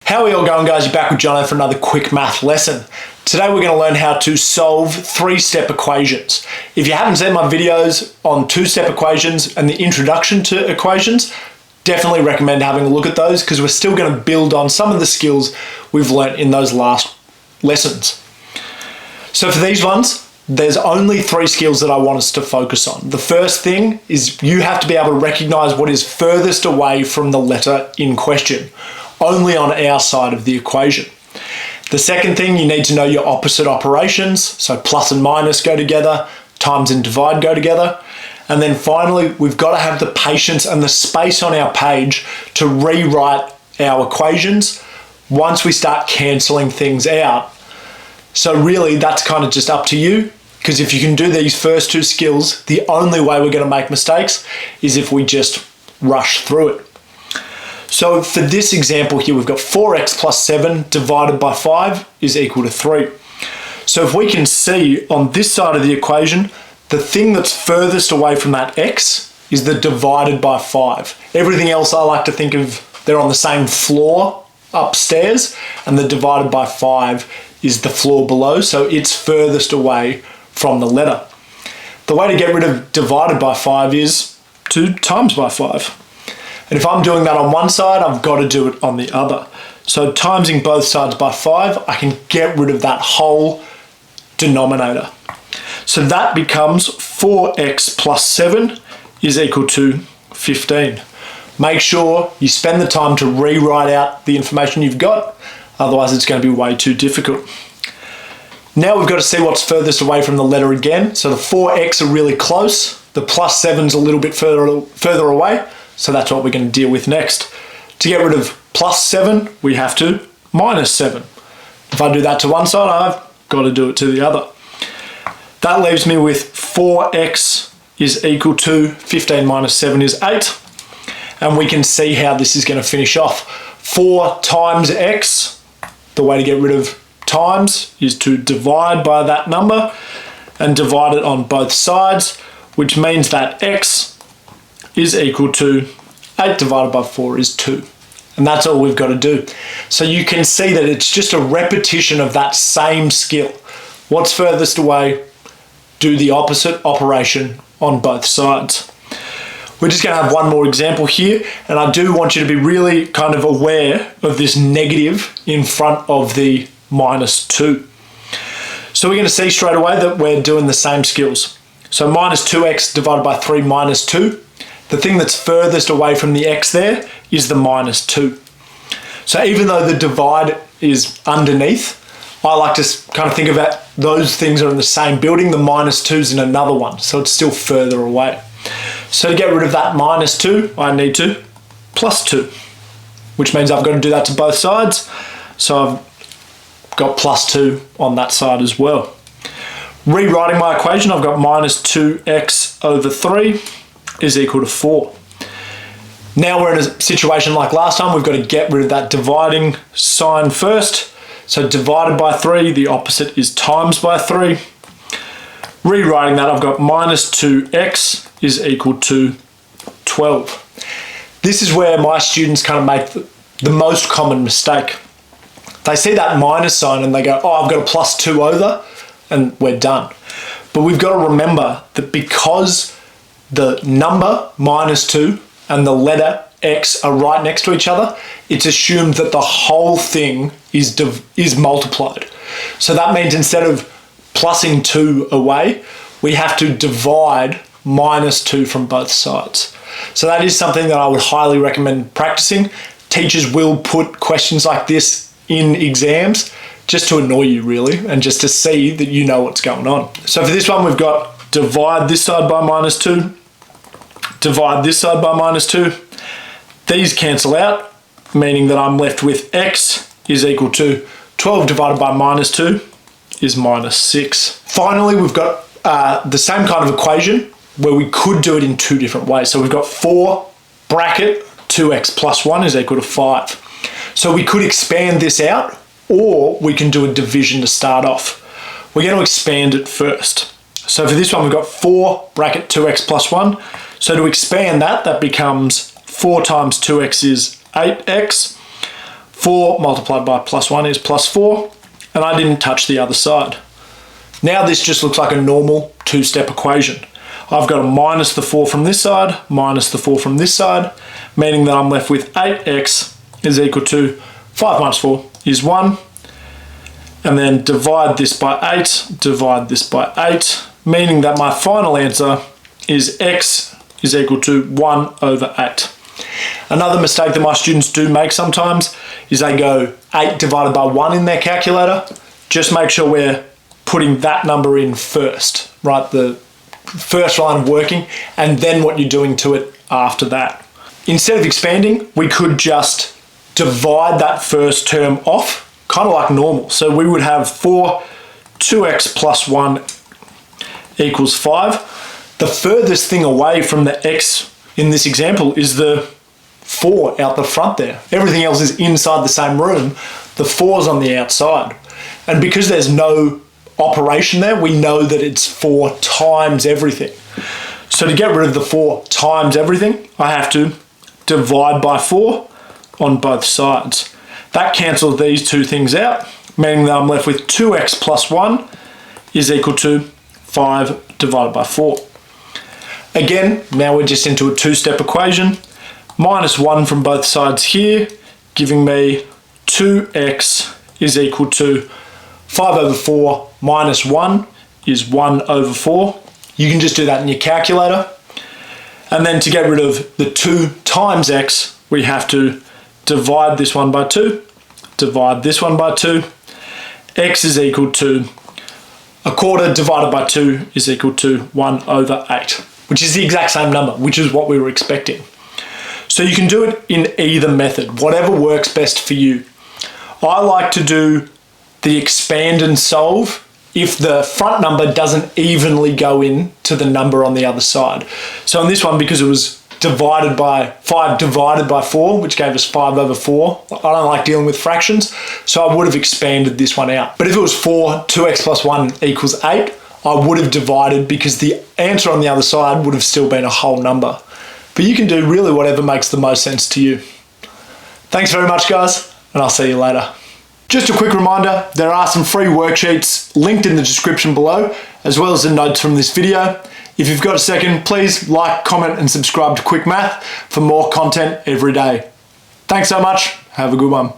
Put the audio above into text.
How are you all going, guys? You're back with Jono for another quick math lesson. Today we're going to learn how to solve three-step equations. If you haven't seen my videos on two-step equations and the introduction to equations, definitely recommend having a look at those because we're still going to build on some of the skills we've learnt in those last lessons. So for these ones, there's only three skills that I want us to focus on. The first thing is you have to be able to recognize what is furthest away from the letter in question, only on our side of the equation. The second thing, you need to know your opposite operations. So plus and minus go together, times and divide go together. And then finally, we've got to have the patience and the space on our page to rewrite our equations once we start cancelling things out. So really, that's kind of just up to you, because if you can do these first two skills, the only way we're going to make mistakes is if we just rush through it. So for this example here, we've got 4x plus 7 divided by 5 is equal to 3. So if we can see on this side of the equation, the thing that's furthest away from that x is the divided by 5. Everything else I like to think of, they're on the same floor upstairs, and the divided by 5 is the floor below, so it's furthest away from the letter. The way to get rid of divided by 5 is to times by 5. And if I'm doing that on one side, I've got to do it on the other. So timesing both sides by 5, I can get rid of that whole denominator. So that becomes 4x plus 7 is equal to 15. Make sure you spend the time to rewrite out the information you've got, otherwise it's going to be way too difficult. Now we've got to see what's furthest away from the letter again. So the 4x are really close, the plus 7's a little bit further away. So that's what we're going to deal with next. To get rid of plus 7, we have to minus 7. If I do that to one side, I've got to do it to the other. That leaves me with 4x is equal to 15 minus 7 is 8. And we can see how this is going to finish off. 4 times x, the way to get rid of times is to divide by that number and divide it on both sides, which means that x is equal to 8 divided by 4 is 2. And that's all we've got to do. So you can see that it's just a repetition of that same skill. What's furthest away? Do the opposite operation on both sides. We're just going to have one more example here, and I do want you to be really kind of aware of this negative in front of the minus 2. So we're going to see straight away that we're doing the same skills. So minus 2x divided by 3 minus 2. The thing that's furthest away from the x there is the minus 2. So even though the divide is underneath, I like to kind of think about those things are in the same building. The minus 2's in another one, so it's still further away. So to get rid of that minus 2, I need to plus 2, which means I've got to do that to both sides. So I've got plus 2 on that side as well. Rewriting my equation, I've got minus 2x over 3 is equal to 4. Now we're in a situation like last time, we've got to get rid of that dividing sign first. So divided by 3, the opposite is times by 3. Rewriting that, I've got minus 2x is equal to 12. This is where my students kind of make the most common mistake. They see that minus sign and they go, oh, I've got a plus 2 over, and we're done. But we've got to remember that because the number minus 2 and the letter x are right next to each other, it's assumed that the whole thing is multiplied. So that means instead of plussing 2 away, we have to divide minus 2 from both sides. So that is something that I would highly recommend practicing. Teachers will put questions like this in exams just to annoy you really, and just to see that you know what's going on. So for this one, we've got divide this side by minus 2, divide this side by minus 2. These cancel out, meaning that I'm left with x is equal to 12 divided by minus 2 is minus 6. Finally, we've got the same kind of equation where we could do it in two different ways. So we've got 4 bracket 2x plus 1 is equal to 5. So we could expand this out, or we can do a division to start off. We're going to expand it first. So for this one, we've got 4 bracket 2x plus 1. So to expand that, that becomes 4 times 2x is 8x. 4 multiplied by +1 is +4, and I didn't touch the other side. Now this just looks like a normal two-step equation. I've got to minus the 4 from this side, minus the 4 from this side, meaning that I'm left with 8x is equal to 5 minus 4 is 1, and then divide this by 8, divide this by 8, meaning that my final answer is x is equal to 1 over 8. Another mistake that my students do make sometimes is they go 8 divided by 1 in their calculator. Just make sure we're putting that number in first, right? The first line of working, and then what you're doing to it after that. Instead of expanding, we could just divide that first term off, kind of like normal. So we would have 2x plus 1 equals 5. The furthest thing away from the x in this example is the 4 out the front there. Everything else is inside the same room. The 4's on the outside. And because there's no operation there, we know that it's 4 times everything. So to get rid of the 4 times everything, I have to divide by 4 on both sides. That cancels these two things out, meaning that I'm left with 2x plus 1 is equal to 5 divided by 4. Again, now we're just into a two-step equation. Minus 1 from both sides here, giving me 2x is equal to 5 over 4 minus 1 is 1 over 4. You can just do that in your calculator. And then to get rid of the 2 times x, we have to divide this one by 2, divide this one by 2. X is equal to 1/4 divided by 2 is equal to 1 over 8, which is the exact same number, which is what we were expecting. So you can do it in either method, whatever works best for you. I like to do the expand and solve if the front number doesn't evenly go in to the number on the other side. So in this one, because it was divided by 5 divided by 4, which gave us 5 over 4. I don't like dealing with fractions, so I would have expanded this one out. But if it was 4, 2x plus 1 equals 8, I would have divided because the answer on the other side would have still been a whole number. But you can do really whatever makes the most sense to you. Thanks very much, guys, and I'll see you later. Just a quick reminder, there are some free worksheets linked in the description below, as well as the notes from this video. If you've got a second, please like, comment, and subscribe to Quick Math for more content every day. Thanks so much. Have a good one.